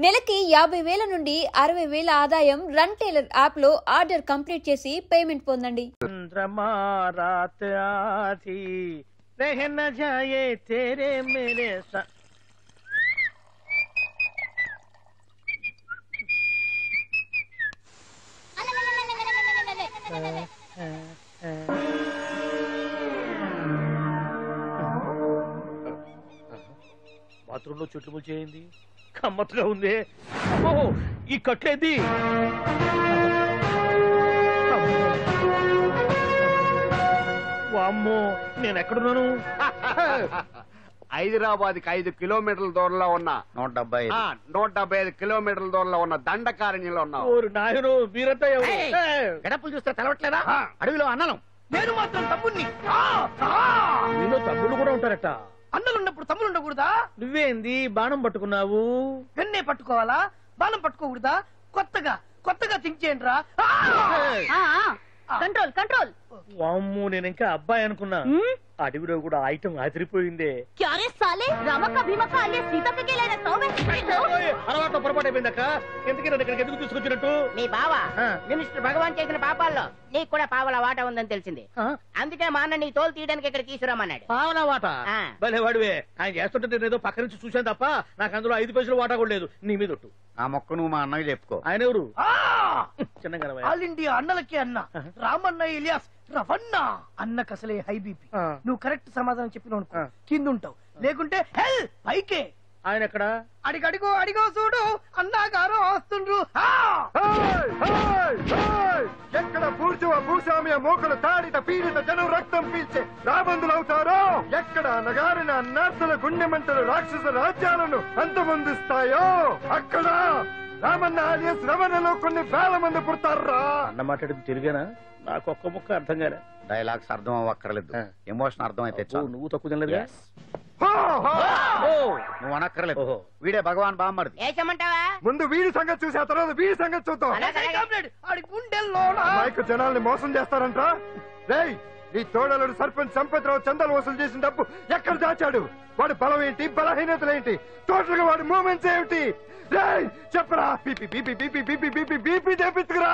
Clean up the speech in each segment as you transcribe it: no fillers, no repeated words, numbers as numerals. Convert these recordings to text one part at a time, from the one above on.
నెలకి 50,000 నుండి 60,000 ఆదాయం రన్ టైలర్ యాప్ లో ఆర్డర్ కంప్లీట్ చేసి పేమెంట్ పొందండి. బాత్రూంలో చుట్టుములు చేయింది, కమ్మత్తుగా ఉంది. ఈ కట్లేది వామ్మో, నేను ఎక్కడున్నాను? హైదరాబాద్ కి 5 కిలోమీటర్ల దూరంలో ఉన్న 175 కిలోమీటర్ల దూరంలో ఉన్న దండకారణ్యంలో ఉన్నా. నాయను మీరంతా గడపలు చూస్తే తెలవట్లేదా? అడవిలో అన్నలం. నేను మాత్రం తమ్ముణ్ణి. మీలో తమ్ముళ్ళు కూడా ఉంటారట. అన్నలున్నప్పుడు తమ్ముడు ఉండకూడదా? నువ్వేంది బాణం పట్టుకున్నావు? వెన్నే పట్టుకోవాలా, బాణం పట్టుకోకూడదా? కొత్తగా థింక్ చేయండి రా. Control control. వామ్మో, నేను ఇంకా అబ్బాయి అనుకున్నా. అడవిలో కూడా ఐటమ్ ఆదిరిపోయిందే. అలవాటు పొరపాటు అయిపోయిందక్క. ఎందుకు ఇక్కడికి ఎందుకు తీసుకొచ్చినట్టు? మీ బావా మినిస్టర్ భగవాన్ చేసిన పాపాల్లో నీకు కూడా పావల వాట ఉందని తెలిసింది. అందుకే మా అన్న నీ తోలు తీయడానికి ఇక్కడ తీసుకురామన్నాడు. పావలా వాట? భలే వాడివే. ఆయన చేస్తుంటే నేను ఏదో పక్క నుంచి చూశాను తప్ప నాకు అందులో 5 పైసలు వాటా కూడా లేదు. నీ మీద ఒట్టు. ఆ మొక్క నువ్వు మా అన్నకి చెప్పుకో. ఆయన ఎవరు? చిన్నగా ఆల్ ఇండియా అన్నలకి అన్న రామన్న ఇలియాస్ రవన్న. అన్నకు అసలే హై బీపీ. నువ్వు కరెక్ట్ సమాధానం చెప్పిన కింద ఉంటావు, లేకుంటే హెల్ పైకే. ఆయన ఎక్కడ? అడిగో చూడు, అన్నగారు వస్తుండ్రు. ఎక్కడ భూస్వామ్య మోకలు తాడిత పీడిత జనం రక్తం పీల్చే రాబందులవుతారో, ఎక్కడ నగారిన నర్సుల గుండె మంటలు రాక్షస రాజ్యాలను అంతమొందిస్తాయో, అక్కడ రామన్న ఆలియస్ రమణలో కొన్ని వేల మంది పుడతారా. అన్న మాట్లాడింది తిరిగానా? నాకు ఒక్క ముక్క అర్థం కాలే. డైలాగ్స్ అర్థం అవ్వక్కర్లేదు, ఎమోషన్ అర్థం అయితే నువ్వు తక్కువ తినలేదుగా? నువ్వు అనక్కర్లేదు. వీడే భగవాన్ బామ్మర్ది. ఏమంటావా? ముందు వీడి సంగతి చూసి ఆ తర్వాత వీడి సంగతి చూద్దాం. మైకు జనాల్ని మోసం చేస్తారంట. రేయ్, నీ తోడలుడు సర్పంచ్ సంపత్రావు చందాలు వసూలు చేసిన డబ్బు ఎక్కడ దాచాడు? వాడి బలం ఏంటి, బలహీనతలేంటి, టోటల్ గా వాడి మూమెంట్స్ ఏమిటి? రేయ్ చెప్పరా. BP BP BP BP BP BP తెప్పించుకురా.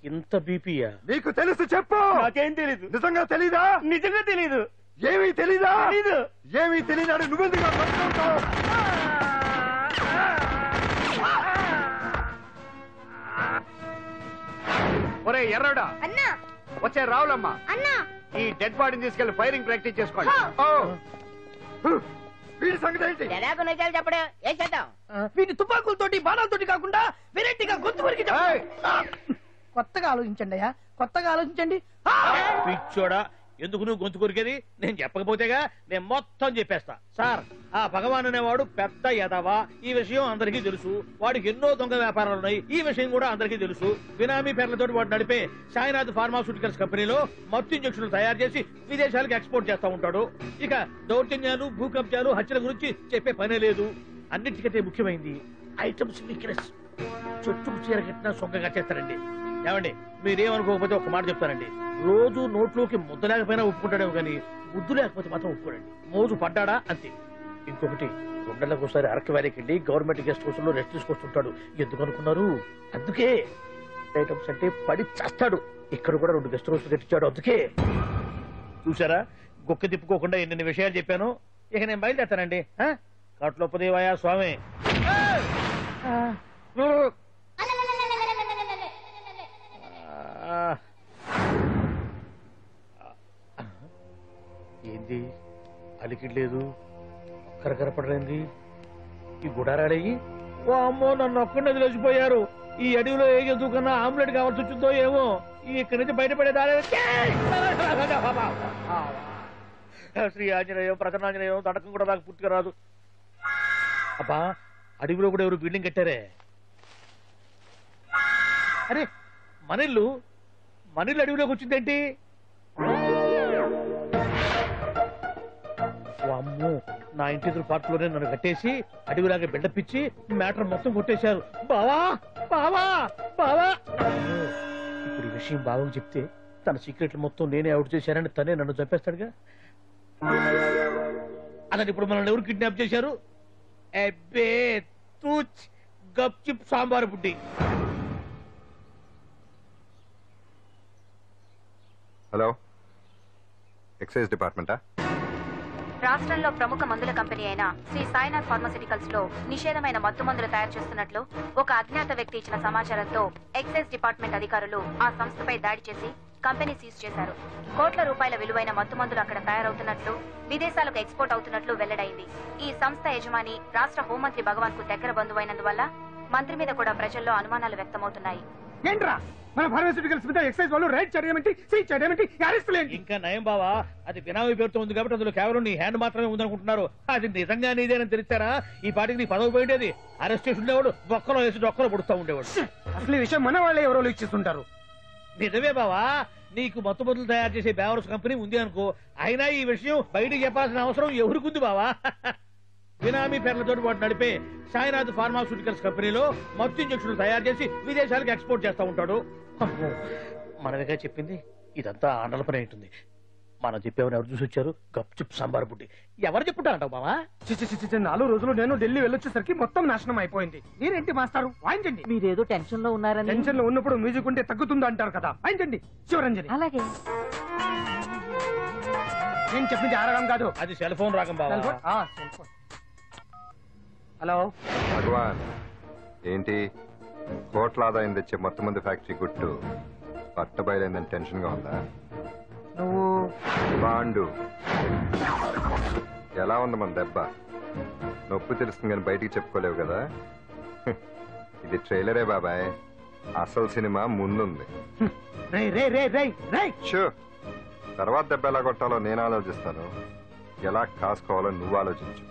ఇంత బీపీయా? నీకు తెలుసు చెప్పు. నాకేం తెలీదు. నిజంగా తెలీదా? నిజంగా తెలీదు. ఏమీ తెలీదా? ఏమీ తెలియనాడు నువ్వెందుకు పట్టుకుంటావు? ఒరే ఎర్రడా, అన్నా వచ్చే రావులమ్మా, అన్నా ఈ డెడ్ బాడీని తీసుకెళ్లి ఫైరింగ్ ప్రాక్టీస్ చేసుకోండి. వీడి సంగతి ఏంటి? ఎలాగో నిజాలు చెప్పడు. ఏం చేద్దాం? వీటి తుపాకులతోటి బాణాలతోటి కాకుండా వెరైటీగా గొంతు వరకు కొత్తగా ఆలోచించండి అయ్యా, కొత్తగా ఆలోచించండి. పిచ్చోడా, ఎందుకు నువ్వు గొంతు కొరికేది? నేను చెప్పకపోతేగా నేను మొత్తం చెప్పేస్తా. సార్, ఆ భగవాన్ అనేవాడు పెద్ద యదవా. ఈ విషయం అందరికీ తెలుసు. వాడికి ఎన్నో దొంగ వ్యాపారాలు ఉన్నాయి. ఈ విషయం కూడా అందరికీ తెలుసు. బినామీ పేర్లతో వాడు నడిపే సాయినాథ్ ఫార్మాస్యూటికల్స్ కంపెనీలో మత్తు ఇంజక్షన్లు తయారు చేసి విదేశాలకు ఎక్స్పోర్ట్ చేస్తా ఉంటాడు. ఇక దౌర్జన్యాలు, భూకబ్జాలు, హత్యల గురించి చెప్పే పనే లేదు. అన్నిటికంటే ముఖ్యమైంది ఐటమ్స్ వీక్నెస్. చుట్టూ చీర కట్టినా సొంగగా చేస్తారండి. ఏమండి, మీరేమనుకోకపోతే ఒక మాట చెప్తానండి. రోజు నోట్లోకి ముద్ద లేకపోయినా ఒప్పుకుంటాడేమో కానీ ముద్దు లేకపోతే మాత్రం ఒప్పుకోడండి. మోజు పడ్డాడా అంతే. ఇంకొకటి, 2 నెలలకు ఒకసారి అరకు వ్యాలీకి వెళ్ళి గవర్నమెంట్ గెస్ట్ హౌస్ లో రెస్ట్ తీసుకొస్తుంటాడు. ఎందుకు అనుకున్నారు? అందుకే. ఐటమ్స్ అంటే పడి చేస్తాడు. ఇక్కడ కూడా 2 గెస్ట్ హౌస్ కట్టించాడు. అందుకే. చూసారా, గుక్క తిప్పుకోకుండా ఎన్ని విషయాలు చెప్పాను. ఇక నేను బయలుదేరుతానండి. కట్లోపదేవాయా స్వామి. ఏంది అలికిడ్లేదు, కరకరపడలేంది ఈ గుడారాడయ్యి? ఓ అమ్మో, నన్ను ఒక్కడిని వదిలేసిపోయారు. ఈ అడవిలో ఏ జంతువుకన్నా ఆమ్లెట్ కావాల్సి వచ్చిందో ఏమో. ఇక్కడి నుంచి బయటపడేదారే. శ్రీ ఆంజనేయం, ప్రసన్నాంజనేయం, తడకం కూడా నాకు పూర్తిగా రాదు. అబ్బా, అడవిలో కూడా ఎవరు బిల్డింగ్ కట్టారే? అరే, మనిల్లు అడవిలోకి వచ్చిందేంటి? అమ్మో, నా ఇంటి ఎదురు పార్ట్లోనే నన్ను కట్టేసి అడవిలాగా బిడ్డపిచ్చి మ్యాటర్ మొత్తం కొట్టేశారు. బావా బావా బావా. ఇప్పుడు ఈ విషయం బావకు చెప్తే తన సీక్రెట్లు మొత్తం నేనే అవుట్ చేశానని తనే నన్ను చంపేస్తాడుగా. అతను ఇప్పుడు మనల్ని ఎవరు కిడ్నాప్ చేశారు? అబ్బే, తూచ్ గప్చిప్ సాంబార్ బుడ్డి. హలో, ఎక్సైజ్ డిపార్ట్మెంటా? రాష్ట్రంలో ప్రముఖ మందుల కంపెనీ అయిన శ్రీ సాయినాథ్ ఫార్మాస్యూటికల్స్ లో నిషేధమైన మత్తు మందులు తయారు చేస్తున్నట్లు ఒక అజ్ఞాత వ్యక్తి ఇచ్చిన సమాచారంతో ఎక్సైజ్ డిపార్ట్మెంట్ అధికారులు ఆ సంస్థపై దాడి చేసి కంపెనీ సీజ్ చేశారు. కోట్ల రూపాయల విలువైన మత్తు మందులు అక్కడ తయారవుతున్నట్లు, విదేశాలకు ఎక్స్పోర్ట్ అవుతున్నట్లు వెల్లడైంది. ఈ సంస్థ యజమాని రాష్ట్ర హోంమంత్రి భగవాన్ కు దగ్గర బంధువైనందువల్ల మంత్రి మీద కూడా ప్రజల్లో అనుమానాలు వ్యక్తమవుతున్నాయి. ఏంట్రా మన ఫార్మాస్యూటికల్స్ మీద ఎక్సైజ్ వాళ్ళు రైడ్ చేయడమేంటి, సీజ్ చేయడమేంటి, అరెస్ట్ లేంటి? ఇంకా నయం బావా, అది బినామీ పేరుతో ఉంది కాబట్టి అందులో కేవలం నీ హ్యాండ్ మాత్రమే ఉందనుకుంటున్నారు. అది నిజంగా నీదేనని తెలిసారా ఈ పాటికి నీ పదవి పోయేది. అరెస్ట్ చేసి ఉండేవాడు, బొక్కలో వేసి డొక్కలో పుడుతూ ఉండేవాడు. అసలు ఈ విషయం మన వాళ్ళే ఎవరో ఇచ్చేస్తుంటారు. నిజమే బావా, నీకు మత్తు మందులు తయారు చేసే బేవర్స్ కంపెనీ ఉంది అనుకో, అయినా ఈ విషయం బయటకు చెప్పాల్సిన అవసరం ఎవరికుంది బావా? బినామీ పేర్లతో వాడు నడిపే సాయినాథ్ ఫార్మాస్యూటికల్స్ కంపెనీలో మత్తు ఇంజక్షన్లు తయారు చేసి విదేశాలకు ఎక్స్పోర్ట్ చేస్తూ ఉంటాడు. మనమేగా చెప్పింది, ఇదంతా ఆండల పని ఉంటుంది. మనం చెప్పేవని ఎవరు చూసి వచ్చారు? గప్చిప్ సాంబార్ బుడ్డి. ఎవరు చెప్పుంటా అంటావు బావా? 4 రోజులు నేను ఢిల్లీ వెళ్ళొచ్చేసరికి మొత్తం నాశనం అయిపోయింది. మీరేంటి మాస్టారు, వాయించండి. మీరేదో టెన్షన్ లో ఉన్నారని. టెన్షన్ లో ఉన్నప్పుడు మ్యూజిక్ ఉంటే తగ్గుతుంది అంటారు కదా, వాయించండి. శివరంజని. అలాగే. నేను చెప్పింది ఆరగం కాదు, అది సెల్ ఫోన్ రాగం బావా. Cell phone. హలో భగవాన్, ఏంటి కోట్ల ఆదాయం తెచ్చే మొత్తం మంది ఫ్యాక్టరీ గుట్టు పట్టబయలైందని టెన్షన్ గా ఉందా? నువ్వు బాండు ఎలా ఉంది మన దెబ్బ? నొప్పి తెలుస్తుంది కానీ బయటికి చెప్పుకోలేవు కదా. ఇది ట్రైలరే బాబాయ్, అసలు సినిమా ముందుంది. రే రే రే రే రే షూ, తర్వాత దెబ్బ ఎలా కొట్టాలో నేను ఆలోచిస్తాను, ఎలా కాసుకోవాలో నువ్వు ఆలోచించు.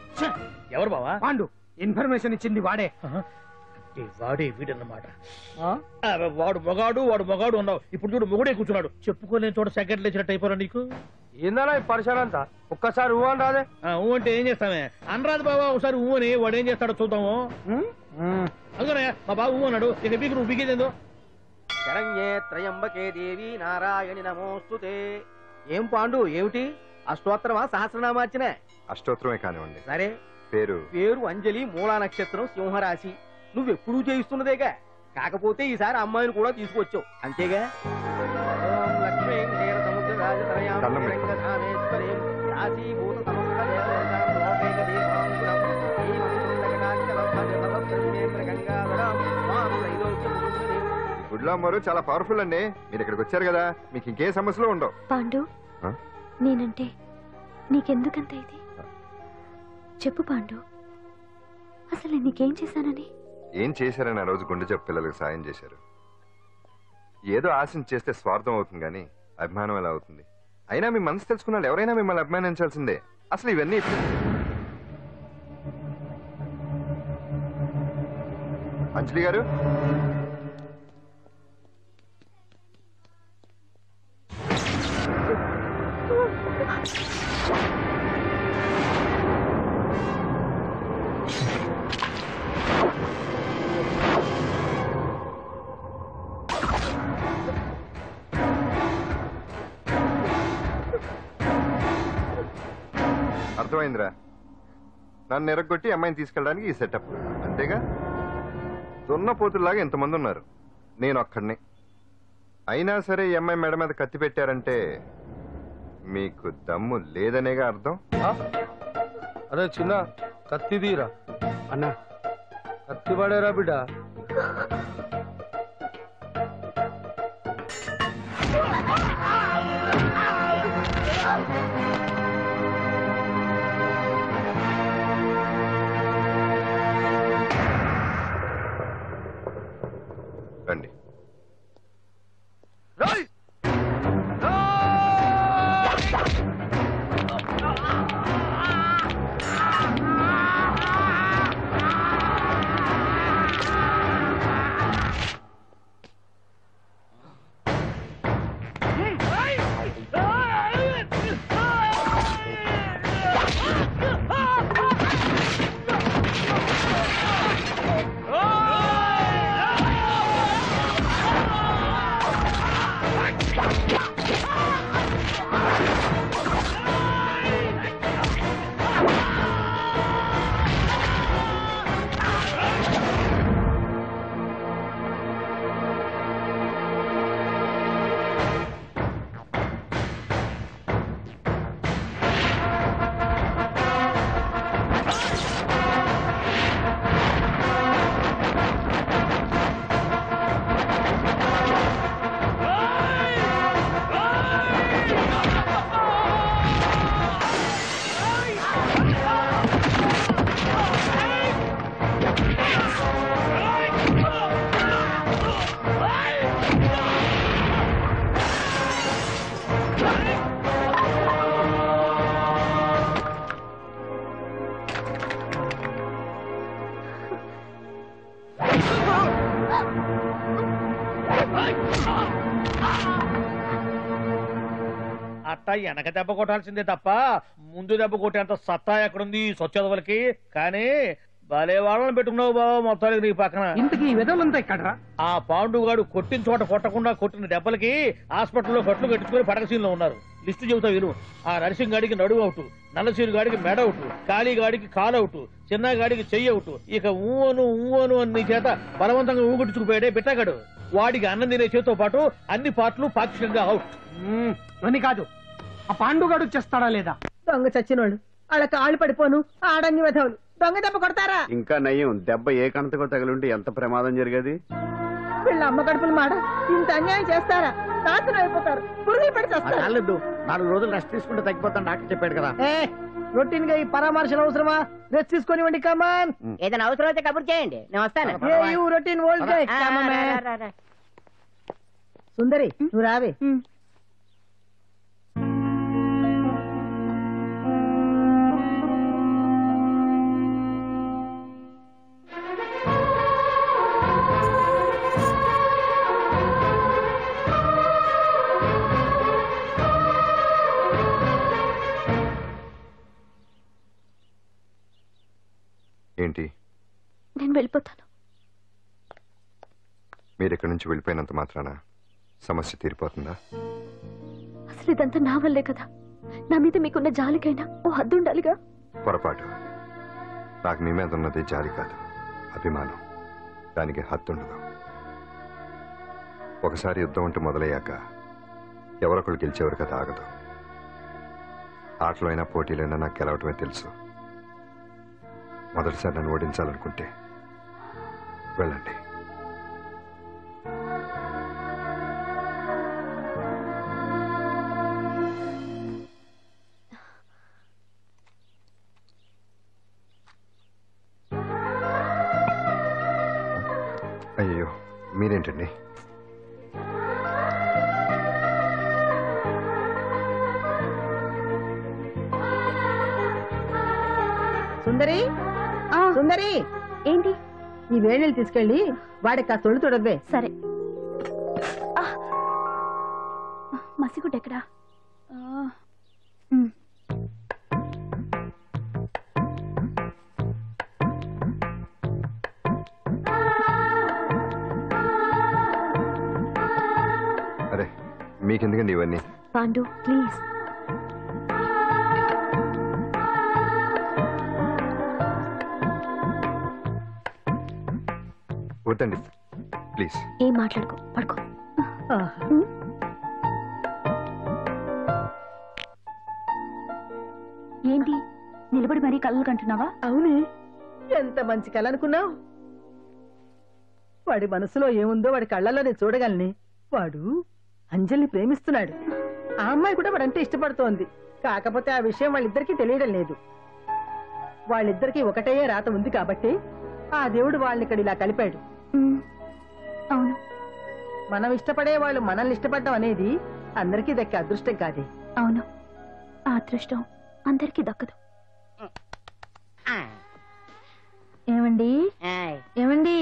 ఎవరు బావా? పాండు. ఇన్ఫర్మేషన్ ఇచ్చింది వాడే. వాడే వీడన్నమాట. వాడు మొగాడు అన్నావు, ఇప్పుడు చూడు మొగుడే కూర్చున్నాడు. చెప్పుకోలేని చోట సెకండ్ లేచినట్టు అయిపోరా నీకు. ఏందన్నా ఈ పరిసరం అంతా? ఒక్కసారి ఊ అని రాదే. ఊ అంటే ఏం చేస్తామే? అనరాదు బాబా, ఒకసారి ఊ అని. వాడు ఏం చేస్తాడో చూద్దాము. అందుకనే మా బాబు ఊ అన్నాడు, ఇక బీకి నువ్వు బీకేదేందో. శరణ్యే త్రయంబకే దేవి నారాయణి నమోస్తుతే. ఏం పాండు, ఏమిటి అష్టోత్తరమా సహస్రనామార్చన? అష్టోత్తరమే కానివ్వండి. సరే, పేరు అంజలి, మూలా నక్షత్రం, సింహరాశి. నువ్వెప్పుడూ చేయిస్తున్నదేగా, కాకపోతే ఈసారి అమ్మాయిని కూడా తీసుకొచ్చావు అంతేగా. దండం పెట్టు. గుడ్లో అమ్మరు చాలా పవర్ఫుల్ అండి. మీరు ఇక్కడికి వచ్చారు కదా, మీకు ఇంకే సమస్యలు ఉండవు. పాండు, నేనంటే నీకెందుకంత ఇది? చెప్పు పాండు, అసలు నీకేం చేశానని? ఏం చేశారని ఆ రోజు గుండె చెప్పు పిల్లలకు సాయం చేశారు. ఏదో ఆశించి చేస్తే స్వార్థం అవుతుంది కానీ అభిమానం ఎలా అవుతుంది? అయినా మీ మనసు తెలుసుకున్నాడు ఎవరైనా మిమ్మల్ని అభిమానించాల్సిందే. అసలు ఇవన్నీ అంజలి గారు, అర్థమైందిరా? నన్ను ఎరగొట్టి అమ్మాయిని తీసుకెళ్ళడానికి ఈ సెటప్ అంతేగా? దున్నపోతుల్లాగా ఎంతమంది ఉన్నారు, నేను ఒక్కడిని. అయినా సరే ఈ అమ్మాయి మెడ మీద కత్తి పెట్టారంటే మీకు దమ్ము లేదనేగా అర్థం. అరే చిన్న కత్తి తీరా అన్నా, కత్తి పడేరా బిడ్డ. రండి. అట్ట వెనక దెబ్బ కొట్టాల్సిందే తప్ప ముందు దెబ్బ కొట్టేంత సత్తా ఎక్కడుంది సొచ్చదవలకి. కానీ భలే వాళ్ళని పెట్టుకున్నావు బాబా మొత్తానికి నీ పక్కన. ఇంతకీ ఈ విధంగా ఇక్కడ ఆ పాండుగాడు కొట్టిన చోట కొట్టకుండా కొట్టిన దెబ్బలకి హాస్పిటల్లో కట్లు కట్టించుకుని పడకసీన్లో ఉన్నారు. లిస్టు చెబుతా విను. ఆ నరసింగ్ గాడికి నడువు అవుట్, నల్లసీరు గాడికి మెడ అవుట్, కాళీ గాడికి కాలు అవుట్, చిన్న గాడికి చెయ్యి అవుట్. ఇక ఊవను అని నీ చేత బలవంతంగా ఊగుట్టుకుపోయాడే బిట్టగాడు. వాడికి అన్నం తినే చేతితో పాటు అన్ని పార్ట్లు పాక్షికంగా అవుట్. అని కాదు, ఆ పాండుగాడు చేస్తాడా లేదా? దొంగ చచ్చినోళ్ళు వాళ్ళ కాళ్ళు పడిపోను ఆడంగి విధవులు దొంగ దెబ్బ కొడతారా? ఇంకా నయ్యం, దెబ్బ ఏ కణతకో తగిలింటే ఎంత ప్రమాదం జరిగేది. వీళ్ళ అమ్మ కడుపులు మాట ఇంత అన్యాయం చేస్తారా? నాశనం అయిపోతారు, పురుగులు పడి చేస్తారు. 4 రోజులు రెస్ట్ తీసుకుంటే తగ్గిపోతాను డాక్టర్ చెప్పాడు కదా. రొటీన్ గా ఈ పరామర్శలు అవసరమా? రెస్ట్ తీసుకొని కమాన్. ఏదైనా అవసరం అయితే కబుర్ చేయండి, నేను వస్తాను. రొటీన్ ఓల్డ్ సుందరి నువ్వు రావే. ఏంటి? నేను వెళ్ళిపోతాను. మీరు ఇక్కడి నుంచి వెళ్ళిపోయినంత మాత్రాన సమస్య తీరిపోతుందా? అసలు ఇదంతా నా వల్లే కదా. నా మీద మీకున్న జాలికైనా ఓ హద్దు ఉండాలిగా. పొరపాటు. నాకు మీ మీద ఉన్నది జాలి కాదు, అభిమానం. దానికి హద్దు ఉండదు. ఒకసారి యుద్ధం అంటూ మొదలయ్యాక ఎవరొకరు గెలిచేవారు కదా ఆగదు. ఆటలో అయినా పోటీలైనా నాకు గెలవటమే తెలుసు. మొదటిసారి నన్ను ఓడించాలనుకుంటే వెళ్ళండి. అయ్యో మీరేంటండి? సుందరి సుందరి, ఏంటి? ఈ వేణీలు తీసుకెళ్ళి వాడికి కాస్త ఒళ్ళు తొడవే. సరే. మసిగుడ్డ ఎక్కడా? అరే మీకెందుకండి ఇవన్నీ? పాండు ప్లీజ్. వద్దండి ప్లీజ్. ఏం మాట్లాడుకో, పడుకో. ఏంటి నిలబడి మరీ కళ్ళు కంటున్నావా? అవునే, ఎంత మంచి కళ అనుకున్నావు. వాడి మనసులో ఏముందో వాడి కళ్ళల్లో నేను చూడగలని. వాడు అంజలిని ప్రేమిస్తున్నాడు. ఆ అమ్మాయి కూడా వాడంటే ఇష్టపడుతోంది. కాకపోతే ఆ విషయం వాళ్ళిద్దరికీ తెలియడం లేదు. వాళ్ళిద్దరికీ ఒకటే రాత ఉంది కాబట్టి ఆ దేవుడు వాళ్ళని ఇక్కడ ఇలా కలిపాడు. అవును, మనం ఇష్టపడే వాళ్ళు మనల్ని ఇష్టపడడం అనేది అందరికీ దక్కే అదృష్టం కాదే. అవును, ఆ అదృష్టం అందరికీ దక్కదు. ఏమండి ఏమండి,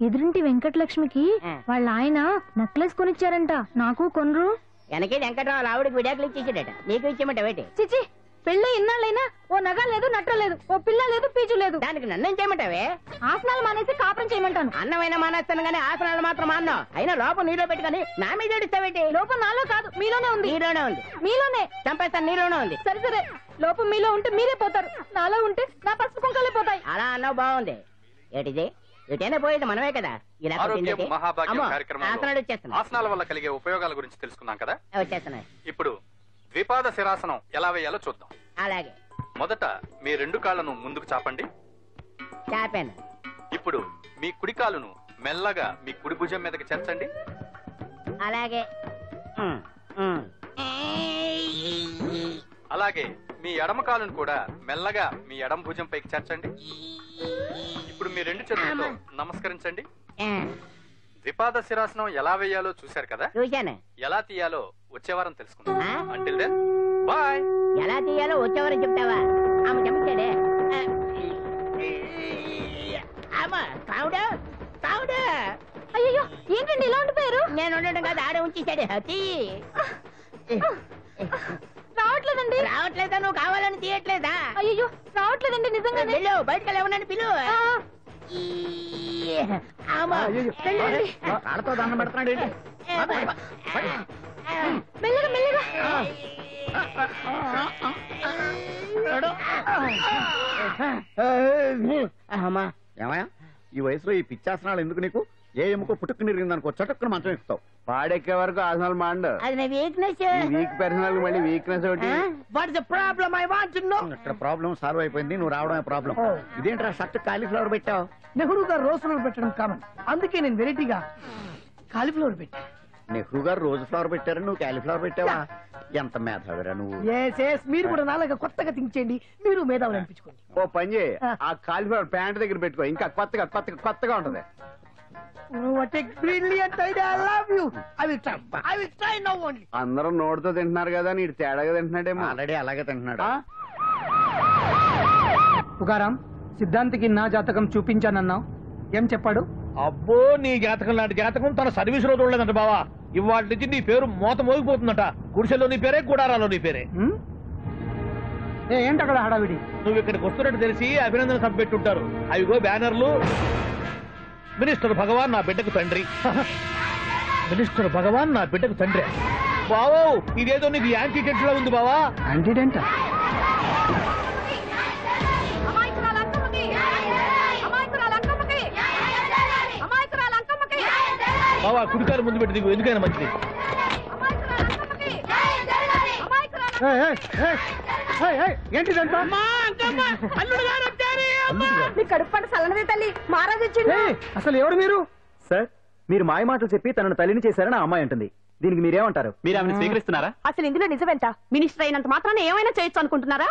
ఎదురింటి వెంకటలక్ష్మికి వాళ్ళ ఆయన నెక్లెస్ కొనిచ్చారంట. నాకు కొనరు. వెనకే వెంకటరావు ఆవిడకి విడాకులు ఇచ్చేసాడట, నీకు ఇచ్చేమంట వేటి? చిచి, పెళ్ళి ఇన్నాళ్ళైనా ఓ నగ లేదు, నట్ట లేదు, ఓ పిల్ల లేదు, పీచు లేదు. దానికి నన్ను చేయమంటావే? ఆసనాలు మానేసి కాపురం చేయమంటాను. అన్నమైనా మానేస్తాను గానీ ఆసనాలు మాత్రం అన్నావు. అయినా లోపం నీలో పెట్టుకుని నా మీద ఏడుస్తావేటి? లోపం నాలో కాదు, మీలోనే ఉంది. నీలోనే ఉంది. మీలోనే చంపేస్తాను, నీలోనే ఉంది. సరే సరే, లోపం మీలో ఉంటే మీరే పోతారు, నాలో ఉంటే నా పసుపు కుంకాలే పోతాయి. అలా అన్నావు, బాగుంది. ఏటిది? ఎటైనా పోయేది మనమే కదా. ఇలా ఆరోగ్యం మహాభాగ్యం కార్యక్రమంలో వచ్చేస్తున్నా. ఆసనాల వల్ల కలిగే ఉపయోగాల గురించి తెలుసుకున్నాం కదా. వచ్చేస్తున్నాయి. ఇప్పుడు ద్విపాద శిరాసనం ఎలా వేయాలో చూద్దాం. అలాగే. మొదట మీ 2 కాళ్ళను ముందుకు చాపండి. చాపాను. ఇప్పుడు మీ కుడి కాలును మెల్లగా మీ కుడి భుజం మీదకి చేర్చండి. అలాగే. అలాగే మీ ఎడమ కాలును కూడా మెల్లగా మీ ఎడమ భుజం పైకి చేర్చండి. ఇప్పుడు మీ 2 చేతులతో నమస్కరించండి. ద్విపాద శిరాసనం ఎలా వేయాలో చూశారు కదా. చూశాను. ఎలా తీయాలో వచ్చే వారం తెలుసుకుందాం. Until then bye. ఎలా తీయాలో వచ్చే వారం చెప్తావా? ఆమె చెప్తాడే. అయ్యో ఏంటండి ఇలా ఉండిపోయారు? నేను ఉండడం కాదు, ఆడే ఉంచేశాడు. తీయండి. రావట్లేదా? నువ్వు కావాలని తీయట్లేదా? అయ్యో రావట్లేదండి నిజంగానే. వెళ్ళు, బయటకు వెళ్ళమనండి, పిలు. ఆడతో దండం పెడుతున్నాడు ఏంటి? మెల్లగా మెల్లగా. ఏమయ్యా ఈ వయసులో ఈ పిచ్చాసనాలు ఎందుకు నీకు? ఏ ఎముకో పుట్టుకు నిరిగిందనుకో చటుక్కున మంచం ఎక్కుతావు. పాడెక్కే వరకు ఆసనాలు మాండు. అది నా వీక్నెస్. వీక్ పర్సనల్ మళ్ళీ వీక్నెస్ ఒకటి. What's the problem? I want to know. ఇక్కడ ప్రాబ్లం సాల్వ్ అయిపోయింది, నువ్వు రావడమే ప్రాబ్లం. ఇదేంట్రా షర్ట్ కాలీఫ్లవర్ పెట్టావు? నెహ్రూ గారు రోజ్ ఫ్లవర్ పెట్టడం కామన్, అందుకే నేను వెరైటీగా కాలీఫ్లవర్ పెట్టా. నెహ్రూ గారు రోజు ఫ్లవర్ పెట్టారు, నువ్వు కాలీఫ్లవర్ పెట్టావా? ఎంత మేధావిరా నువ్వు. మీరు కూడా నాలాగా కొత్తగా థింక్ చేయండి, మీరు మేధావులు అనిపించుకోండి. ఓ పని చేయి, ఆ కాలీఫ్లవర్ ప్యాంట్ దగ్గర పెట్టుకో, ఇంకా కొత్తగా ఉంటది. అందరూ నోటితో తింటున్నారు కదా, నీడు తేడాగా తింటున్నాడేమో. ఆల్రెడీ అలాగే తింటున్నాడు. పుగారాం, సిద్ధాంతికి నా జాతకం చూపించానన్నావు, ఏం చెప్పాడు? అబ్బో, నీ జాతకం లాంటి జాతకం తన సర్వీస్ లో చూడలేదంట బావా. ఇవాళ నుంచి నీ పేరు మోత మోగిపోతుందట. గుడిసెలో నీ పేరే, గుడారాలో నీ పేరే. ఏంటి అక్కడ హడావిడి? నువ్వు ఇక్కడికి వస్తున్నట్టు తెలిసి అభినందన సభ పెట్టుంటారు. అవిగో బ్యానర్లు. మినిస్టర్ భగవాన్ నా బిడ్డకు తండ్రి. మినిస్టర్ భగవాన్ నా బిడ్డకు తండ్రి. బావో, ఇదేదో నీకు యాంటీడెంట్ లా ఉంది బావా. యాంటీడెంట్? బావా, కుడికారు ముందు పెట్టి దిగు, ఎందుకైనా మంచిది. ఏంటిదంతా? అసలు ఎవరు మీరు? సార్, మీరు మాయ మాటలు చెప్పి తనను తల్లిని చేశారని ఆ అమ్మాయి అంటుంది. దీనికి మీరేమంటారు? మీరు ఆమెను స్వీకరిస్తున్నారా? అసలు ఇందులో నిజమేంట? మినిస్టర్ అయినంత మాత్రాన ఏమైనా చేయొచ్చు అనుకుంటున్నారా?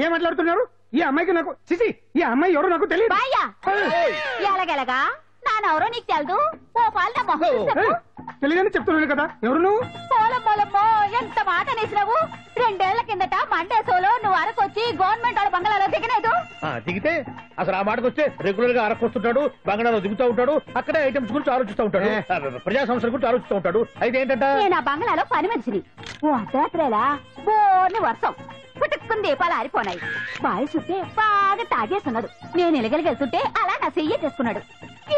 ఏం మాట్లాడుతున్నారు? ఈ అమ్మాయికి నాకు చిసి, ఈ అమ్మాయి ఎవరో నాకు తెలియదు. ఎలాగెలగా నానెవరో నీకు తెలదు. ఓ పాల తెలియదని చెప్తున్నాను కదా, ఎవరు నువ్వు? పోలమ్మో, ఎంత మాట అనేసినావు. 2 ఏళ్ల కిందట మండే సోలో నువ్వు అరకొచ్చి గవర్నమెంట్ వాళ్ళ బంగాళాలో దిగలేదు. దిగితే అసలు ఆ మాటకు వస్తే రెగ్యులర్ గా అరకొస్తుంటాడు, బంగాళాలో దిగుతూ ఉంటాడు, అక్కడే ఐటమ్స్ గురించి ఆలోచిస్తూ ఉంటాడు, ప్రజా సంస్థల గురించి ఆలోచిస్తూ ఉంటాడు. అయితే ఏంటంటే నేను ఆ బంగాళాలో పని మనిషిని. ఓ అర్ధరాత్రేలా బోర్ని వర్షం పుట్టుకుని దీపాలు ఆరిపోనాయి. బాయి చుట్టే బాగా తాగేస్తున్నాడు. నేను ఎలగలిగెళ్తుంటే అలా నా చెయ్యి చేసుకున్నాడు.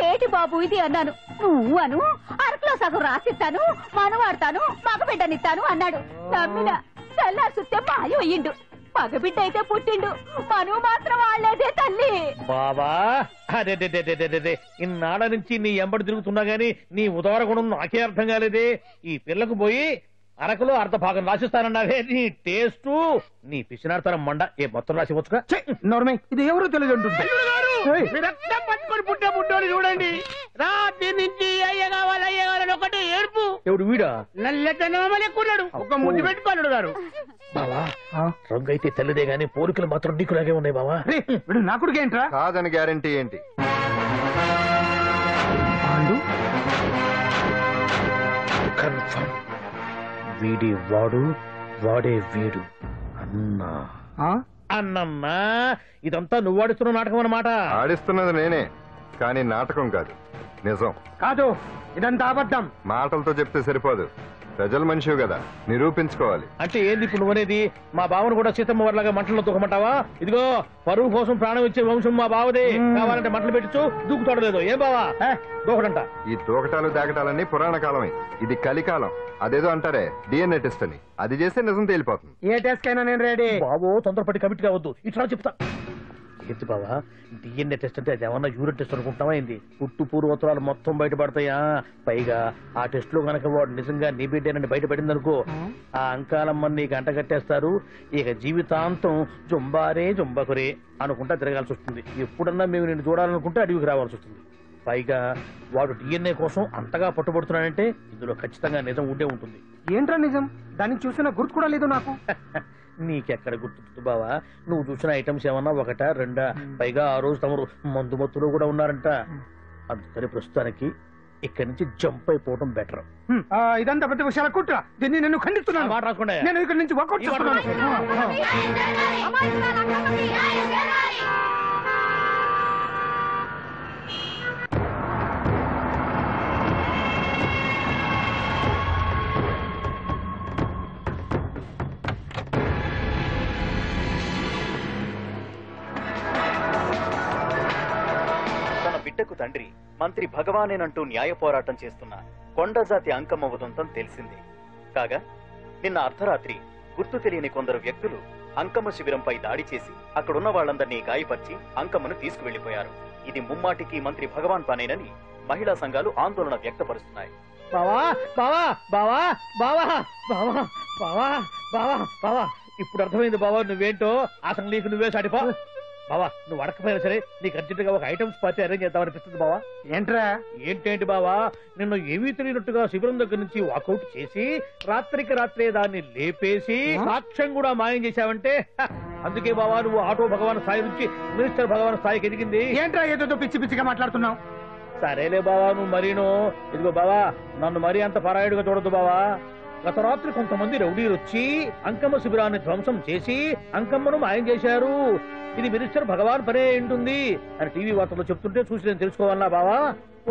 ఏటి బాబు ఇది అన్నాను. నువ్వు అను, అరకులో సగం రాసిస్తాను, మనవాడతాను, మగబిడ్డనిస్తాను అన్నాడు. నమ్మిన తెల్లారి చుట్టే మాయం అయ్యిండు. మగబిడ్డ అయితే పుట్టిండు, మనువు మాత్రం వాళ్ళేదే తల్లి. బాబా, అదే ఇన్నాళ్ళ నుంచి నీ ఎంబడి తిరుగుతున్నా గానీ నీ ఉదార గుణం నాకే అర్థం కాలేదే. ఈ పిల్లకు పోయి అరకులో అర్ధ భాగం రాసిస్తానన్నావే. నీ టేస్టు, నీ పిచ్చినాడతనం మండ. ఏ మొత్తం రాసివచ్చుగా? నోర్మై, ఇది ఎవరో తెలియదు అంటుంది. పట్టుకొని పుట్టే పుట్టోని చూడండి. రాత్రి నుంచి అయ్య కావాలని ఒకటే ఏడుపు. ఎవడు వీడా? నల్లెట్టనమ్మలు ఎక్కున్నాడు. ఒక ముద్దు పెట్టుకోలేడు గారు. బావా, రంగు అయితే తెల్లదే గానీ పోలికలు మాత్రం నీకులాగే ఉన్నాయి బావా. వీడు నా కొడుకు ఏంట్రా? కాదని గ్యారంటీ ఏంటి? కన్ఫర్మ్, వీడి వాడు, వాడే వీడు. అన్నా అన్నమ్మా, ఇదంతా నువ్వు ఆడిస్తున్న నాటకం అన్నమాట. ఆడిస్తున్నది నేనే, కానీ నాటకం కాదు, నిజం కాదు. ఇదంతా అబద్ధం. మాటలతో చెప్తే సరిపోదు, ప్రజల మనిషివి కదా, నిరూపించుకోవాలి. అంటే ఏంది ఇప్పుడు నువ్వనేది? మా బావను కూడా సీతమ్మ వారిలాగా మంటల్లో తూకమంటావా? ఇదిగో, పరువు కోసం ప్రాణం ఇచ్చే వంశం మా బావదే. కావాలంటే మంటలు పెట్టచ్చు, దూకుతాడు లేదు. ఏం బావా దూకడంట? ఈ తూకటాలు దాకటాలన్నీ పురాణ కాలమే, ఇది కలికాలం. అదేదో అంటారే డిఎన్ఏ టెస్ట్ అని, అది చేస్తే నిజం తేలిపోతుంది. ఏ టెస్ట్ కైనా నేను రెడీ. బాబో, తొందరపడి కమిట్ కావద్దు, ఇట్లా చెప్తా. ఏంటి బావా, డిఎన్ఏ టెస్ట్ అంటే అది ఏమన్నా యూరిన్ టెస్ట్ అనుకుంటావా ఏంది? పుట్టు పూర్వోత్తరాలు మొత్తం బయటపడతాయా? పైగా ఆ టెస్ట్ లో గనక వాడు నిజంగా నీ బిడ్డేనని బయటపడింది అనుకో, ఆ అంకాలమ్మని నీకు అంట కట్టేస్తారు. ఇక జీవితాంతం జుంబారే జుంబకురే అనుకుంటా తిరగాల్సి వస్తుంది. ఎప్పుడన్నా మేము నిన్ను చూడాలనుకుంటే అడవికి రావాల్సి వస్తుంది. పైగా వాడు డిఎన్ఏ కోసం అంతగా పట్టుబడుతున్నాడంటే ఇందులో ఖచ్చితంగా నిజం ఉండే ఉంటుంది. ఏంట్రా నిజం? దాన్ని చూసిన గుర్తు కూడా లేదు నాకు. నీకెక్కడ గుర్తుంది బావా? నువ్వు చూసిన ఐటమ్స్ ఏమన్నా ఒకటా రెండా? పైగా ఆ రోజు తమరు మందు మత్తులో కూడా ఉన్నారంట. అందుకని ప్రస్తుతానికి ఇక్కడి నుంచి జంప్ అయిపోవడం బెటర్. ఇదంతా పెద్ద విషయాల కుట్ర, దీన్ని నేను ఖండిస్తున్నాను. మాట రాసుకోండి. నేను ఇక్కడి నుంచి వర్కౌట్ చేస్తున్నాను. తండ్రి మంత్రి భగవానేనంటూ న్యాయ పోరాటం చేస్తున్న కొండజాతి అంకమ్మ ఉదంతం తెలిసింది. కాగా నిన్న అర్ధరాత్రి గుర్తు తెలియని కొందరు వ్యక్తులు అంకమ్మ శిబిరంపై దాడి చేసి అక్కడున్న వాళ్ళందరినీ గాయపరిచి అంకమ్మను తీసుకువెళ్లిపోయారు. ఇది ముమ్మాటికి మంత్రి భగవాన్ పనేనని మహిళా సంఘాలు ఆందోళన వ్యక్తపరుస్తున్నాయి. బావా బావా బావా బావా బావా బావా బావా బావా ఇప్పుడు అర్థమైంది బావా నువ్వేంటో. అసలు నీకు నువ్వే సాటిపో బావా. నువ్వు అడకపోయినా సరే నీకు అర్జెంట్ గా ఒక ఐటమ్స్ పార్టీ అరేంజ్ చేద్దాం అనిపిస్తుంది బావా. ఏంట్రా? ఏంటేంటి బావా, నిన్ను ఏమీ తెలియనట్టుగా శిబిరం దగ్గర నుంచి వాకౌట్ చేసి రాత్రికి రాత్రే దాన్ని లేపేసి సాక్ష్యం కూడా మాయం చేశావంటే అందుకే బావా నువ్వు ఆటో భగవాన్ స్థాయి నుంచి మినిస్టర్ భగవాన్ స్థాయికి ఎదిగింది. ఏంట్రా ఏదో పిచ్చి పిచ్చిగా మాట్లాడుతున్నావు? సరేలే బావా నువ్వు మరీను. ఇదిగో బావా నన్ను మరీ అంత పరాయుడుగా చూడద్దు బావా. గత రాత్రి కొంతమంది రౌడీలు వచ్చి అంకమ్మ శిబిరాన్ని ధ్వంసం చేసి అంకమ్మను మాయం చేశారు. ఇది మినిస్టర్ భగవాన్ పనే ఉంటుంది అని టీవీ వార్తల్లో చెప్తుంటే చూసి నేను తెలుసుకోవాలా బావా.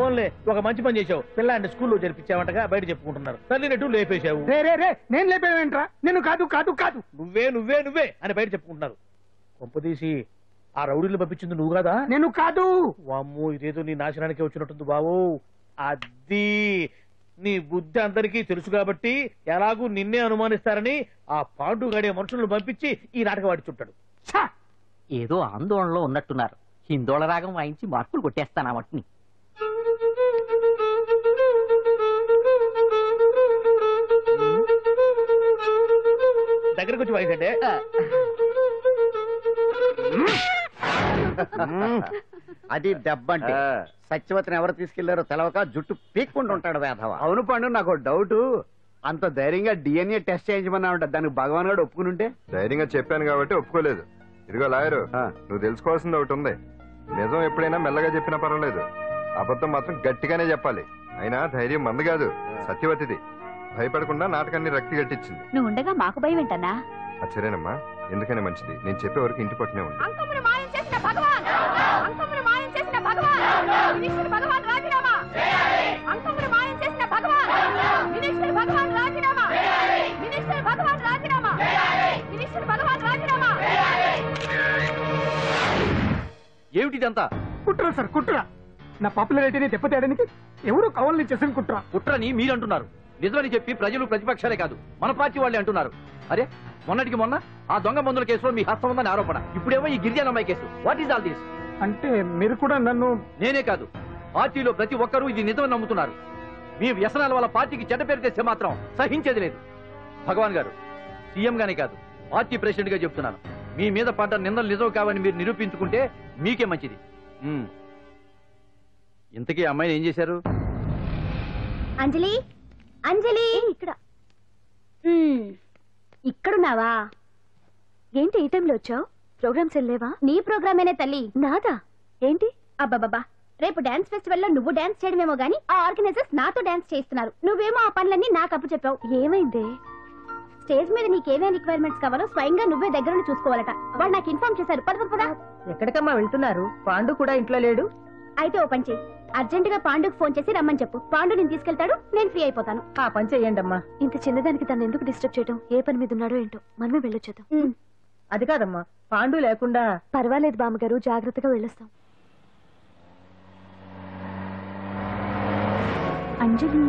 ఓన్లే ఒక మంచి పని చేశావు, పిల్లాన్ని స్కూల్లో జరిపించావంటగా బయట చెప్పుకుంటున్నారు. తల్లినట్టు లేపేశావు. నేను లేపేవేంట్రా? నేను కాదు కాదు కాదు నువ్వే నువ్వే నువ్వే అని బయట చెప్పుకుంటున్నారు. కొంపదీసి ఆ రౌడీలు పంపించింది నువ్వు కదా? నేను కాదు. వామ్మో ఇదేదో నీ నాశనానికి వచ్చినట్టుంది బావు. అది నీ బుద్ధి అందరికీ తెలుసు కాబట్టి ఎలాగూ నిన్నే అనుమానిస్తారని ఆ పాండు గడే మనుషులను పంపించి ఈ నాటకం వాడిచుంటాడు. ఏదో ఆందోళనలో ఉన్నట్టున్నారు. హిందోళ రాగం వాయించి మార్కులు కొట్టేస్తాను వాటిని. దగ్గరకు వచ్చి వాయించండి. అది దెబ్బంటే. సత్యవతిని ఎవరు తీసుకెళ్లారో తెలవక జుట్టు పీక్కుంటూ ఉంటాడు వేధవ. అవును పండు, నాకు డౌట్. అంత ధైర్యంగా డిఎన్ఏ టెస్ట్ చేయించమన్నా ఉంటా. దానికి భగవాన్ గారు ఒప్పుకునుంటే? ధైర్యంగా చెప్పాను కాబట్టి ఒప్పుకోలేదు. ఇదిగో లాయరు, నువ్వు తెలుసుకోవాల్సింది ఒకటి ఉంది. నిజం ఎప్పుడైనా మెల్లగా చెప్పినా పర్వాలేదు, అబద్ధం మాత్రం గట్టిగానే చెప్పాలి. అయినా ధైర్యం మంది కాదు, సత్యవతిది. భయపడకుండా నాటకాన్ని రక్తి గట్టించింది. నువ్వు ఉండగా మాకు భయం ఏంటన్నా? సరేనమ్మా, ఎందుకనే మంచిది. నేను చెప్పే వరకు ఇంటి పట్టునే ఉంది. అంకమ్మను మాయం చేసిన భగవాన్! అంకమ్మను మాయం చేసిన భగవాన్! మినిస్టర్ భగవాన్ రాజీనామా! అంకమ్మను మాయం చేసిన భగవాన్! మినిస్టర్ భగవాన్ రాజీనామా! మినిస్టర్ భగవాన్ రాజీనామా! మినిస్టర్ భగవాన్ రాజీనామా! ఏమిటిదంతా? కుట్ర సార్, కుట్ర. నా పాపులారిటీని దెబ్బతేయడానికి ఎవరు కావాలని చేసిన కుట్ర. కుట్రని మీరంటున్నారు. నిజమని చెప్పి ప్రజలు ప్రతిపక్షాలే కాదు మన పార్టీ వాళ్ళే అంటున్నారు. అరే మొన్నటికి మొన్న ఆ దొంగ మందుల కేసులో మీ హస్తం ఉందని ఆరోపణ. ఇప్పుడేమో ఈ గిరిజనమ్మాయి case. What is all this? అంటే మీరు కూడా నన్ను... నేనే కాదు, పార్టీలో ప్రతి ఒక్కరూ ఇది నిజమని నమ్ముతున్నారు. మీ వ్యసనాల వల్ల పార్టీకి చెడ్డ పేరు తెస్తే మాత్రం సహించేది లేదు. భగవాన్ గారు, సీఎం గానే కాదు పార్టీ ప్రెసిడెంట్ గా చెప్తున్నాను. మీ మీద పడ్డ నిందలు నిజం కావని మీరు నిరూపించుకుంటే మీకే మంచిది. ఇంతకీ అమ్మాయిని ఏం చేశారు? అంజలి, అంజలి, ఇక్కడ ఇక్కడున్నావా? ఏంటి ఈ టైంలో వచ్చావు? ప్రోగ్రామ్స్ వెళ్ళలేవా? నీ ప్రోగ్రామేనే తల్లి. నాదా? ఏంటి? అబ్బాబాబా, రేపు డాన్స్ ఫెస్టివల్ లో నువ్వు డాన్స్ చేయడమేమో గానీ ఆ ఆర్గనైజర్స్ నాతో డాన్స్ చేయిస్తున్నారు. నువ్వేమో ఆ పనులన్నీ నాకు అప్పు చెప్పావు. ఏమైంది? స్టేజ్ మీద నీకేమేం రిక్వైర్మెంట్స్ కావాలో స్వయంగా నువ్వే దగ్గర చూసుకోవాలట. వాళ్ళు నాకు ఇన్ఫార్మ్ చేశారు. పద. ఎక్కడికమ్మా వెళ్తున్నారు? పాండు కూడా ఇంట్లో లేడు. అయితే ఓ పని చెయ్యి, అర్జెంట్ గా పాండుకు ఫోన్ చేసి రమ్మని చెప్పు. పాండు నేను తీసుకెళ్తాడు, నేను ఫ్రీ అయిపోతాను. ఆ పని చెయ్యండి అమ్మా. ఇంత చిన్నదానికి తను ఎందుకు డిస్టర్బ్ చేయడం? ఏ పని మీద ఉన్నాడో ఏంటో, మనమే వెళ్ళొచ్చేద్దాం. అది కాదమ్మా, పాండు లేకుండా... పర్వాలేదు బామ్మగారు, జాగ్రత్తగా వెళ్ళొస్తాం. అంజలి,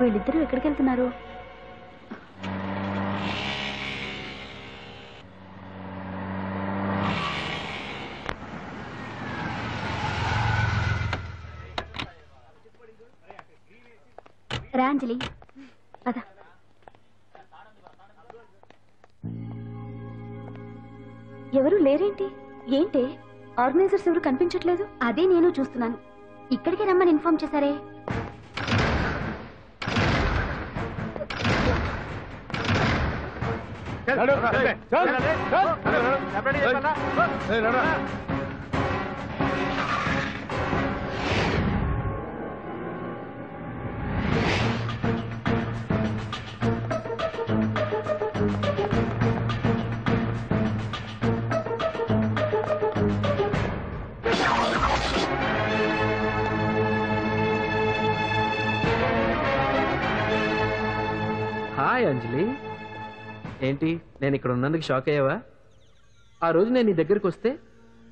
వీళ్ళిద్దరూ ఎక్కడికి వెళ్తున్నారు? రాంజలి, అదా ఎవరు లేరేంటి? ఏంటి ఆర్గనైజర్స్ ఎవరు కనిపించట్లేదు? అదే నేను చూస్తున్నాను. ఇక్కడికి రమ్మని ఇన్ఫార్మ్ చేశారే. హాయ్ అంజలి, ఏంటి నేను ఇక్కడ ఉన్నందుకు షాక్ అయ్యావా? ఆ రోజు నేను నీ దగ్గరికి వస్తే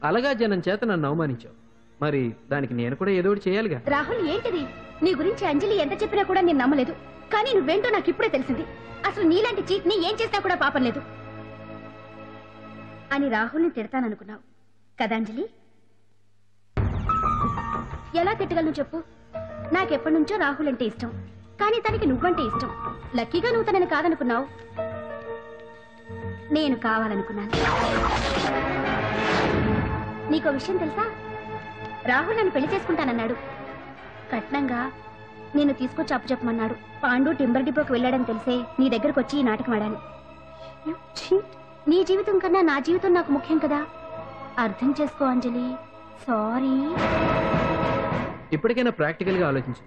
అలగా జనం చేత నన్ను అవమానించావు. మరి దానికి నేను కూడా ఏదో ఒకటి చేయాలిగా. రాహుల్ ఏంటిది? నీ గురించి అంజలి ఎంత చెప్పినా కూడా నేను నమ్మలేదు. కానీ నువ్వేంటో నాకు ఇప్పుడే తెలిసింది. అసలు నీలాంటి చీట్ ని ఏం చేసినా కూడా పాపం లేదు అని రాహుల్ని తిడతాననుకున్నావు కదా అంజలి? ఎలా తిట్టగలను చెప్పు? నాకెప్పటి నుంచో రాహుల్ అంటే ఇష్టం, కానీ తనకి నువ్వంటే ఇష్టం. లక్కీగా నువ్వు తనని కాదనుకున్నావు, నేను కావాలనుకున్నాను. నీకో విషయం తెలుసా? రాహుల్ నన్ను పెళ్లి చేసుకుంటానన్నాడు. కట్నంగా నేను తీసుకొచ్చి అప్పు చెప్పమన్నాడు. పాండు టింబర్ డిపోకి వెళ్ళాడని తెలిసే నీ దగ్గరకు వచ్చి ఈ నాటకం ఆడాను. నీ జీవితం కన్నా నా జీవితం నాకు ముఖ్యం కదా, అర్థం చేసుకో అంజలి. సారీ. ఇప్పటికైనా ప్రాక్టికల్ గా ఆలోచించు.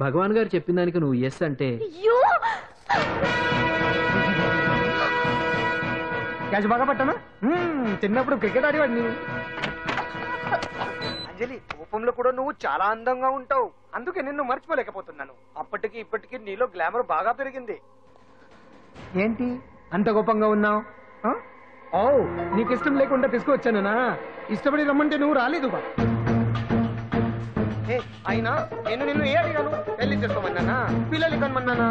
భగవాన్ గారు చెప్పిన దానికి నువ్వు ఎస్ అంటే క్యాచ్ బాగా పట్టానా? చిన్నప్పుడు క్రికెట్ ఆడేవాడిని. అంజలి, కోపంలో కూడా నువ్వు చాలా అందంగా ఉంటావు. అందుకే నిన్ను మర్చిపోలేకపోతున్నాను. అప్పటికి ఇప్పటికి నీలో గ్లామర్ బాగా పెరిగింది. ఏంటి అంత కోపంగా ఉన్నావు? ఓ, నీకు ఇష్టం లేకుండా తీసుకువచ్చానా? ఇష్టపడి రమ్మంటే నువ్వు రాలేదు. అయినా నేను నిన్ను ఏ అడిగాను? పెళ్లి చేసుకోమన్నానా, పిల్లలు కనమన్నానా?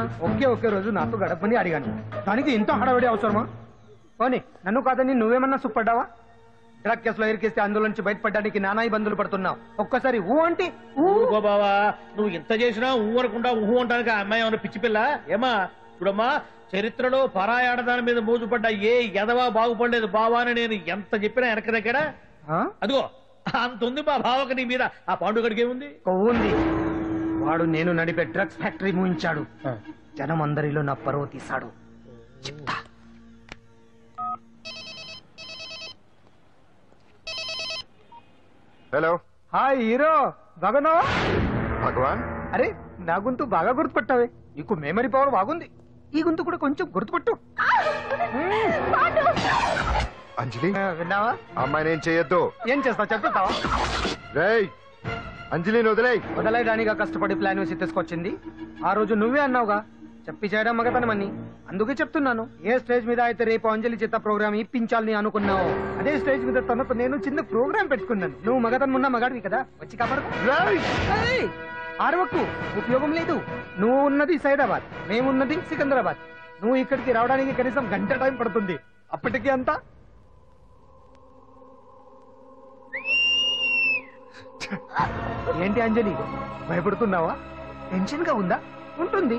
ఒకే రోజు నాతో గడపని అడిగాను. దానికి ఇంత హడావిడి అవసరమా? పోనీ నన్ను కాదని నువ్వేమన్నా సుప్పడ్డావా? డ్రగ్ కేసులో ఇరికిస్తే అందులో నుంచి బయటపడడానికి నానా ఇబ్బందులు పడుతున్నావు. ఒక్కసారి ఊ అంటే బావా, నువ్వు ఇంత చేసినా ఊ అనకుండా ఊహు అంటానికి ఆ అమ్మాయి ఏమన్నా పిచ్చి పిల్ల? ఏమా చూడమ్మా, చరిత్రలో పరాయాడదాని మీద మోజుపడ్డ ఏ ఎదవా బాగుపడలేదు బావా అని నేను ఎంత చెప్పినా వెనక దగ్గర. అదిగో అంత ఉంది మా బావకు నీ మీద. ఆ పాండుగడికి ఏముంది? ఉంది. వాడు నేను నడిపే డ్రగ్స్ ఫ్యాక్టరీ మూయించాడు. జనం అందరిలో నా పరువు తీశాడు. చెప్తా. హలో. హాయ్ హీరో, బాగున్నావా? భగవాన్, అరే నా గొంతు బాగా గుర్తుపట్టావే. నీకు మెమరీ పవర్ బాగుంది. ఈ గొంతు కూడా కొంచెం గుర్తుపట్టు. అంజలి, విన్నావా? అమ్మాయి ఏం చేయొద్దు. ఏం చేస్తావు చెప్తావా? రేయ్, అంజలిని వదలేదానిగా కష్టపడి ప్లాన్ వేసి తీసుకొచ్చింది. ఆ రోజు నువ్వే అన్నావుగా చెప్పి చేయడం మగతనమని. అందుకే చెప్తున్నాను. ఏ స్టేజ్ మీద అయితే రేపు అంజలి చేత ప్రోగ్రామ్ ఇప్పించాలని అనుకున్నావు, అదే స్టేజ్ మీద తనకు నేను చిన్న ప్రోగ్రామ్ పెట్టుకున్నాను. నువ్వు మగతనం ఉన్న మగాడివి కదా, వచ్చి కాపాడు. ఆరవకు, ఉపయోగం లేదు. నువ్వు ఉన్నది సైదాబాద్, మేమున్నది సికింద్రాబాద్. నువ్వు ఇక్కడికి రావడానికి కనీసం గంట టైం పడుతుంది. అప్పటికి అంతా ఏంటి అంజలి, భయపడుతున్నావా? టెన్షన్ గా ఉందా? ఉంటుంది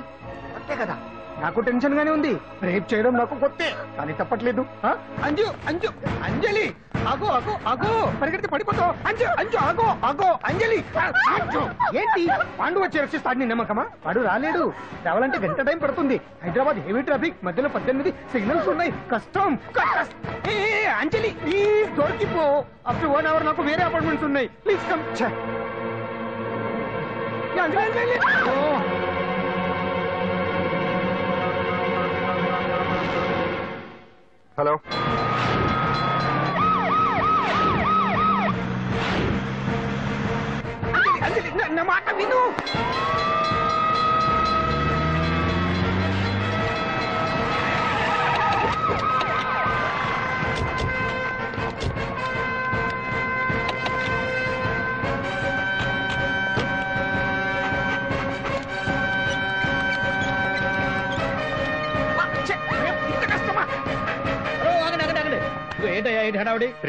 అంతే కదా. నాకు టెన్షన్ గానే ఉంది. రేప్ చేయడం నాకు కొత్తే, కానీ తప్పట్లేదు. అంజు అంజు అంజలి, ఆగో ఆగో ఆగో, పరిగెడితే పడిపోతావు. అంజు అంజు ఆగో ఆగో అంజలి. ఏంటి పాండు వచ్చి రక్షిస్తాడు నీ నమ్మకమా? వాడు రాలేడు. రావాలంటే గంట టైం పడుతుంది. హైదరాబాద్ హెవీ ట్రాఫిక్, మధ్యలో 18 సిగ్నల్స్ ఉన్నాయి. కష్టం. అంజలి ప్లీజ్ దొరికిపో. ఆఫ్టర్ 1 అవర్ నాకు వేరే అపార్ట్మెంట్స్ ఉన్నాయి. Please come. హలో. నా మాట విను.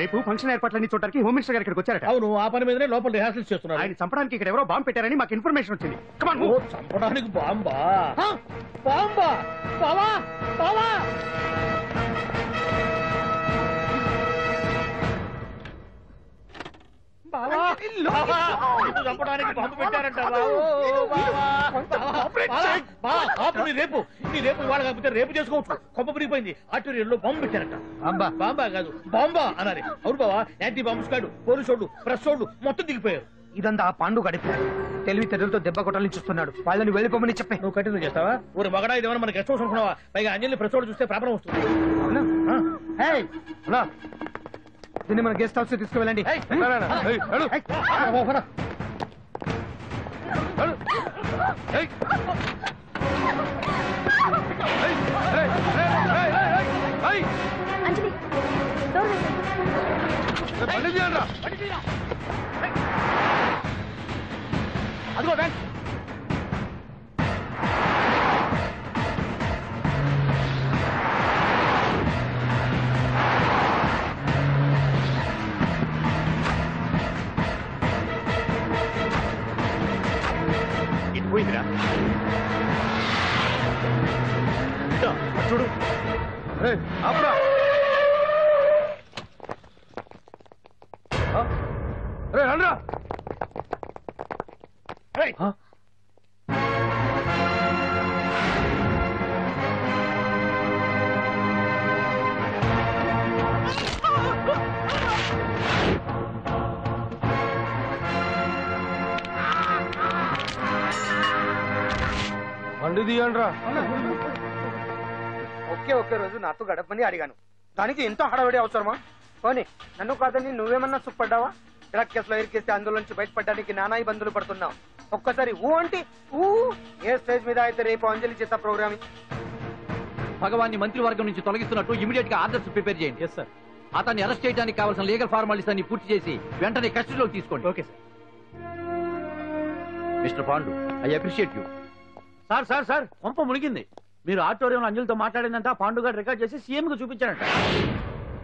రేపు ఫంక్షన్ ఏర్పాట్లన్నీ చూడడానికి హోమ్ మినిస్టర్ గారు ఇక్కడికి వచ్చారట. అవును, ఆ పని మీదనే లోపల రిహార్సల్స్ చేస్తున్నారు. ఆయన చంపడానికి ఇక్కడ ఎవరో బాంబు పెట్టారని మాకు ఇన్ఫర్మేషన్ వచ్చింది. చంపడానికి బాంబా? బాంబా? బావా బావా, చంపడానికి బాంబు పెట్టారంట. రేపు ఇవాళ కాకపోతే రేపు చేసుకోవచ్చు. కొప్ప పిరిగిపోయింది. ఆర్టీరియల్లో బాంబు పెట్టారంట. బాంబా కాదు, బాంబా అనాలి. అవును బావా, యాంటీ బాంబు స్క్వాడ్, పోలీసు వాళ్ళు, ప్రెస్ వాళ్ళు మొత్తం దిగిపోయారు. ఇదంతా ఆ పాండు గడిపాడు. తెలివి తెరులతో దెబ్బ కొట్టాలని చూస్తున్నాడు. వాళ్ళని వెళ్ళిపోమని చెప్పే. నువ్వు కంటిన్యూ చేస్తావా? ఊరు మగడా ఇదేమన్నా మనకి గెస్ట్ హౌస్ అనుకున్నావా? పైగా అంజలి ప్రెస్ వాళ్ళు చూస్తే ప్రాబ్లం వస్తుంది. దీన్ని మన గెస్ట్ హౌస్ తీసుకువెళ్ళండి. అంజలి, అదిగో బ్యాంక్ ఇది పోయిందిరా చూడు ఆపురా రండ్రా బండి తీయండ్రా. ఒకే రోజు నాతో గడపని అడిగాను, దానికి ఎంతో హడావిడి అవసరమా? పోనీ నన్ను కాదని నువ్వేమన్నా సుప్పడ్డావా? డ్రగ్ కేసులో ఇరికేస్తే అందులో నుంచి బయటపడడానికి నానా ఇబ్బందులు పడుతున్నావు. ఒక్కసారి ఊ అంటే ఊ. ఏ స్టేజ్ మీద అయితే రేపు అంజలి చేత ప్రోగ్రామింగ్. భగవాన్ని మంత్రివర్గం నుంచి తొలగిస్తున్నట్టు ఇమీడియట్ గా ఆర్డర్స్ ప్రిపేర్ చేయండి. సార్, అతన్ని అరెస్ట్ చేయడానికి కావాల్సిన లీగల్ ఫార్మాలిటీస్ అన్ని పూర్తి చేసి వెంటనే కస్టడీలోకి తీసుకోండి. Okay sir. Mister Pandu, I appreciate you. Sir sir sir పంప మునిగింది. మీరు ఆడిటోరియంలో అంజలితో మాట్లాడిందంట పాండు గారు రికార్డ్ చేసి సీఎం కు చూపించారంట.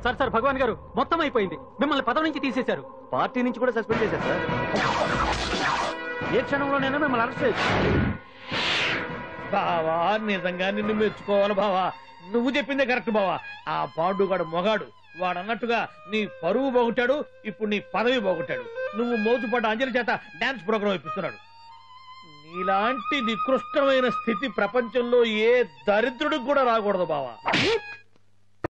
సార్ సార్ భగవాన్ గారు మొత్తం అయిపోయింది. మిమ్మల్ని పదవి నుంచి తీసేశారు. పార్టీ నుంచి కూడా సస్పెండ్ చేశారు సార్. ఏ క్షణంలోనైనా మిమ్మల్ని అరెస్ట్ చేయొచ్చు. బావా నిజంగా నిన్ను మెచ్చుకోవాలి బావా. నువ్వు చెప్పిందే కరెక్ట్ బావా. ఆ పాండుగాడు మొగాడు. వాడు అన్నట్టుగా నీ పరువు పోగొట్టాడు, ఇప్పుడు నీ పదవి పోగొట్టాడు. నువ్వు మోజుపడ్డ అంజలి చేత డాన్స్ ప్రోగ్రాం ఇప్పిస్తున్నాడు. నీలాంటి నికృష్టమైన స్థితి ప్రపంచంలో ఏ దరిద్రుడికి కూడా రాకూడదు బావా.